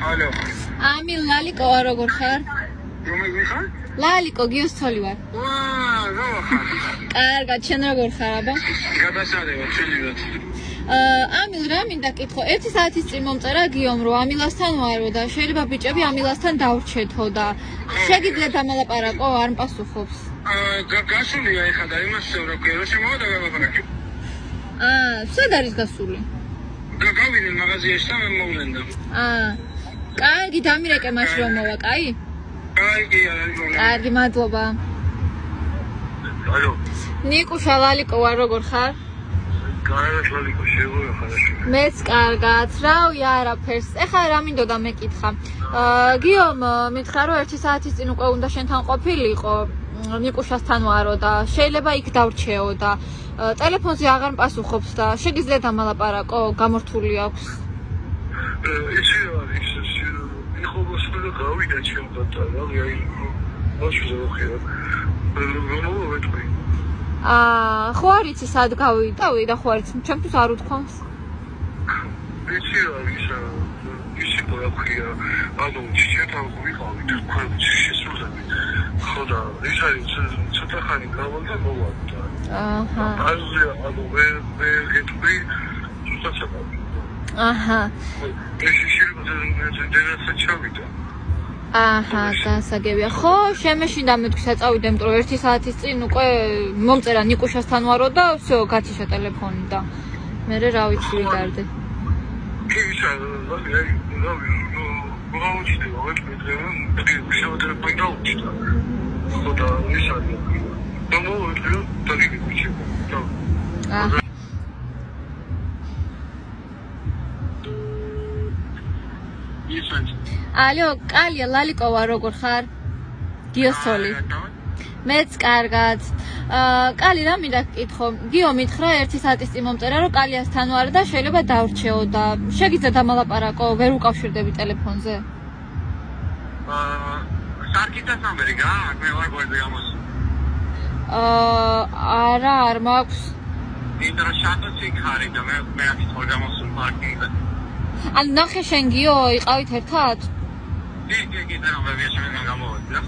ალო. ამი ლალიკოა როგორ ხარ? რომელი ხარ? ლალიკო გიოს ცოლი ვარ. როგორ ხარ? კარგად, შენ როგორ ხარ აბა? გადასარევ, ჩვენივით. ამილ რა მინდა კითხო, 1 საათის წინ მომწერა გიომ რომ ამილასთან ვარო და შეიძლება ბიჭები ამილასთან დავრჩეთო და შეგიძლიათ ამალაპარაკო, არ მპასუხობს. გასულია ეხლა და იმას რა ქვია, რომ შემოვა და გავაპარაკე. სად არის გასული? გავიდე მაღაზიაში და მე მოვლენდა. კარგი, დამირეკე მაშინ რომ მოვა, კაი? კარგი, არის. კარგი, მადლობა. ალო. ნიკუშა ლალიკო ვარ, როგორ ხარ? კარგად ლალიკო, შეგულა ხარაში. მეც კარგად, რავი არაფერს. ეხლა რა მინდოდა მეკითხა. გიომ მითხრა რომ 1 საათის წინ უკვე უნდა შენთან ყოფილიყო, ნიკუშასთან ვარო და შეიძლება იქ დავრჩეო და ტელეფონზე აღარ მპასუხობს და შეგიძლიათ ამალაპარაკო, გამორთული აქვს. იცი რა არის ეს? იხობს და გავიდა ჩემთან რა, აი მაშინ ზოხია. რომო ვეთქვი? ხო არ იცი სად გავიდავი და ხო არ იცი, ჩემთვის არ უთქვამს. იცი რა არის? ისი პროექტია. ანუ შეთან ვიყავით თქვენს შესრულებით. ხო და ის არის ცოტა ხანი გავალდა მოვიდა. ასე ანუ მე გეტყვი სუსტაცება. ეს შეიძლება ჩავიდა. დასაგებია. ხო, შემეშინდა მეთქვი საწავიდე, იმიტომ რომ 1 საათის წინ უკვე მომწერა ნიკუშასთან ვარო და всё, გათიშა ტელეფონი და მე რა ვიცი ვიგარდე. კი, ისა, გავუჩნდება, ვეთქვი, შევადრებოდი და უჩნდა. ხო და ის არის. დამოვედი და გიგიჩი. ალო, კალია, ლალიკო ვარ, როგორ ხარ? გიოს ცოლი. მეც კარგად. კალი რა მინდა კითხო, გიო მითხრა 1 საათის წინ მომწერა რომ კალიასთან ვარ და შეიძლება დავრჩეო და შეგიძლიათ ამალაპარაკო, ვერ უკავშირდები ტელეფონზე? სარკიტას ნომერი გააქვს, მე ვარ გვერდზე გამოსული. არა, არ მაქვს. იმიტომ რომ შატოც იქ არის და მე აქ თორ გამოსული პარკინგზე. ანუ ნახე შენ გიო, იყავით ერთად? კი, და ნომერია შემდგომ გამოვედი რა.